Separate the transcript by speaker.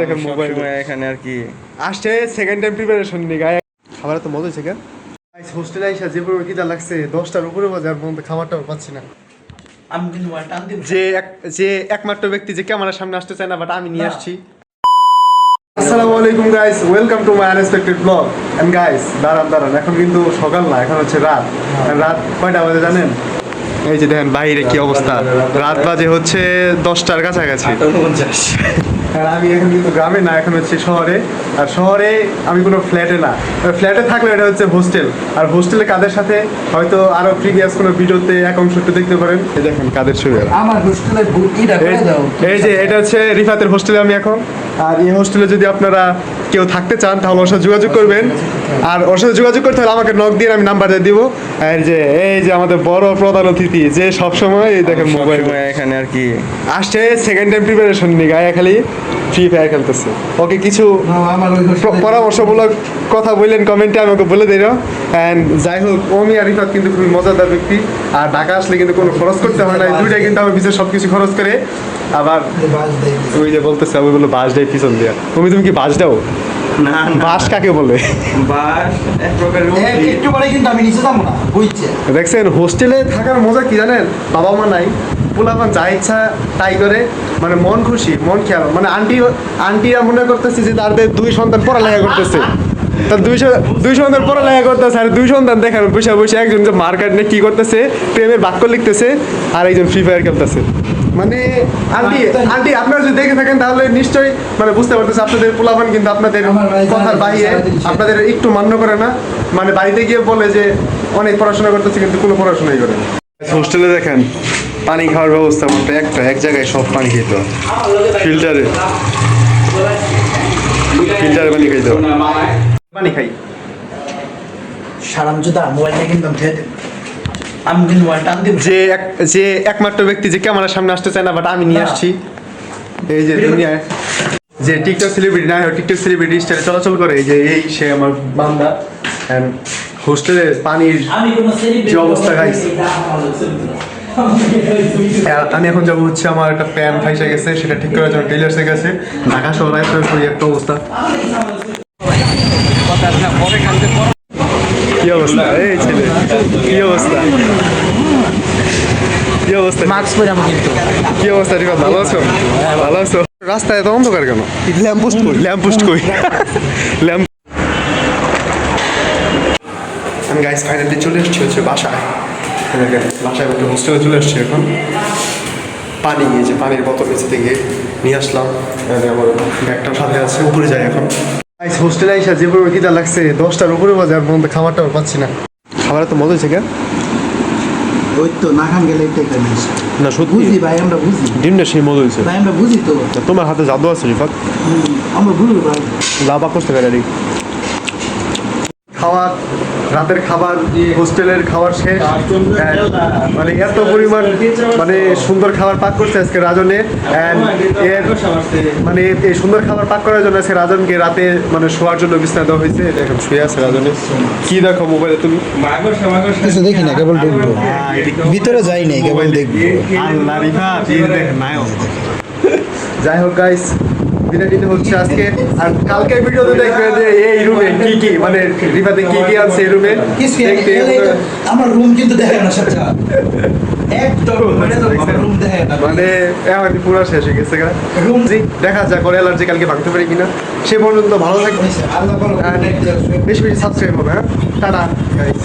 Speaker 1: দেখেন মোবাইল
Speaker 2: এখানে আর কি
Speaker 1: আসছে সেকেন্ড টাইম প্রিপারেশন নিয়ে গায়ে খাবার তো মজা হয়েছে কেন হোস্টেলে আইসা যে পরিমাণ খিদা লাগছে 10টার উপরে বাজে আর পর্যন্ত খাবারটাও পাচ্ছি না।
Speaker 2: আমি কিন্তু টান দিব
Speaker 1: যে একমাত্র ব্যক্তি যে ক্যামেরার সামনে আসতে চায় না বাট আমি নিয়ে আসছি। আসসালামু আলাইকুম guys, welcome to my unexpected blog. And guys দাঁড়ান এখন কিন্তু সকাল না, এখন হচ্ছে রাত। রাত কয়টা বাজে জানেন? এই যে দেখেন বাইরে কি অবস্থা, রাত বাজে হচ্ছে 10টার কাছাকাছি। আর আমি এখন কিন্তু গ্রামে না, এখন হচ্ছে শহরে। আর শহরে আমি কোনো ফ্ল্যাটে না, ফ্ল্যাটে থাকলে এটা হচ্ছে হোস্টেল। আর হোস্টেলে কাদের সাথে হয়তো আরো প্রিভিয়াস কোনো ভিডিওতে এক অংশ একটু দেখতে পারেন। এই দেখেন কাদের ছবি
Speaker 2: আমার হোস্টেলে বুকিটা করে দাও।
Speaker 1: এই যে এটা হচ্ছে রিফাতের হোস্টেলে আমি এখন। আর এই হোস্টেলে যদি আপনারা কেউ থাকতে চান তাহলে ওর সাথে যোগাযোগ করবেন। আর ওর সাথে যোগাযোগ করতে হলে আমাকে নক দিয়ে আমি নাম্বার দিয়ে দিব। আর এই যে আমাদের বড় প্রধান অতিথি যে সবসময় এই দেখেন মোবাইল
Speaker 2: এখানে আর কি
Speaker 1: আসছে সেকেন্ড টাইম প্রিপারেশন নিয়ে গায়ে খালি ফ্রি ফায়ার খেলতেছে। ওকে কিছু পরামর্শমূলক কথা বললেন কমেন্টে, আমি ওকে বলে দিই। অ্যান্ড যাই হোক, ওমি আর রিফাত কিন্তু খুবই মজাদার ব্যক্তি। আর ঢাকা আসলে কিন্তু কোনো খরচ করতে হয় না, দুইটাই কিন্তু আমার পিছনে সব কিছু খরচ করে। আবার ওই যে বলতেছে আমি বললো বাস দেয় পিছন দিয়া। তুমি কি বাস দাও?
Speaker 2: না
Speaker 1: বাস কাকে বলে?
Speaker 2: বাস এক প্রকারের
Speaker 3: একটু পরে কিন্তু আমি নিচে যাবো না, বুঝছে?
Speaker 1: দেখছেন হোস্টেলে থাকার মজা কি জানেন? বাবা মা নাই, পোলাপান যা ইচ্ছা তাই করে, মানে মন খুশি মন খেয়াল। মানে আন্টিরা মনে করতেছে যে তাদের দুই সন্তান পড়ালেখা করতেছে, তার দুই সন্তান পড়ালেখা করতেছে। আর দুই সন্তান দেখেন বসে বসে একজন যে মার্কেট নিয়ে কি করতেছে, প্রেমের বাক্য লিখতেছে, আর একজন ফ্রি ফায়ার খেলতেছে। মানে আন্টি আপনারা যদি দেখে থাকেন তাহলে নিশ্চয়ই মানে বুঝতে পারতেছে আপনাদের পোলাপান কিন্তু আপনাদের কথার বাইরে আপনাদের একটু মান্য করে না। মানে বাড়িতে গিয়ে বলে যে অনেক পড়াশোনা করতেছে কিন্তু কোনো পড়াশোনাই করে না। হোস্টেলে দেখেন পানি খাওয়ার ব্যবস্থা মাত্র এক জায়গায় সব পানি খেতে হয়, ফিল্টারে পানি খাইতে হয়। পানি খাই
Speaker 3: সারামজুদা মোবাইলটা কিন্তু
Speaker 2: আমি কিন্তু টান দিব
Speaker 1: যে একমাত্র ব্যক্তি যে ক্যামেরার সামনে আসতে চায় না বাট আমি নিয়ে আসছি। এই যে দুনিয়ায় যে টিকটক সেলিব্রিটি না, টিকটক সেলিব্রিটি স্টাইলে চলাচল করে, এই সে আমার বান্দা। অ্যান্ড হোস্টেলে পানির যে অবস্থা গাইস, আমি এখন যাবো হচ্ছে আমার একটা প্যান ফাইসে গেছে, সেটা ঠিক করার জন্য ডিলার্সে গেছে। ঢাকা শহর একটা অবস্থা। কি অবস্থা এই ছেলে, কি অবস্থা কি অবস্থা?
Speaker 3: মাস্ক পরে আমি কিন্তু
Speaker 1: কি অবস্থা রিফাত, ভালো আছো? ভালো আছো? রাস্তায় এত অন্ধকার কেন? ল্যাম্পপোস্ট কই? আমি গাইস ফাইনালি চলে এসেছি হচ্ছে বাসায়। বাসায় একটু হোস্টেলে চলে এসেছি এখন। পানি গিয়েছে, পানির বোতল নিচে থেকে নিয়ে আসলাম। আমার ব্যাগটার সাথে আছে, উপরে যাই এখন। গাইস হোস্টেলে আইসা যে পরিমাণ খিদা লাগছে 10টার উপরে বাজে আর পর্যন্ত খাবারটাও পাচ্ছি না। খাবার তো মজা হয়েছে কেন?
Speaker 3: ওই তো না খান গেলে এটাই খাই
Speaker 1: না সত্যি
Speaker 3: বুঝি ভাই, আমরা বুঝি
Speaker 1: ডিমটা সেই মজা হয়েছে
Speaker 3: ভাই, আমরা বুঝি তো।
Speaker 1: তোমার হাতে জাদু আছে রিফাত,
Speaker 3: আমরা বুঝি ভাই।
Speaker 1: লাভ করতে পারি। খাওয়ার রাতের খাবার হোস্টেলের খাবার শেষ। মানে এত পরিমাণ মানে সুন্দর খাবার পাক করছে আজকে রাজনে। এর মানে এই সুন্দর খাবার পাক করার জন্য আজকে রাজনকে রাতে মানে শোয়ার জন্য বিছানা দেওয়া হয়েছে। এটা এখন শুয়ে আছে রাজনে। কি দেখো মোবাইলে তুমি?
Speaker 3: কিছু দেখি না, কেবল দেখবো, ভিতরে যাই নাই, কেবল দেখবো।
Speaker 1: আল্লাহ রিফাত দেখেন নাই। যাই হোক গাইস, বিদায় হচ্ছে আজকে। আর কালকের ভিডিওতে দেখবে যে এই রুমে কি কি মানে রিফাতে কি আছে এই রুমে দেখতে।
Speaker 3: আমার রুম কিন্তু দেখে না সাচ্চা, একদম রুম দেখে না,
Speaker 1: মানে এখন পুরো শেষ হয়ে গেছে রুম। দেখা যাক করে অ্যালার্জি কালকে ভাঙতে পারি কিনা। সে পর্যন্ত ভালো থাকবে,
Speaker 3: আল্লাহ
Speaker 1: বেশি বেশি সাবস্ক্রাইব হবে। হ্যাঁ, টাটা গাইস।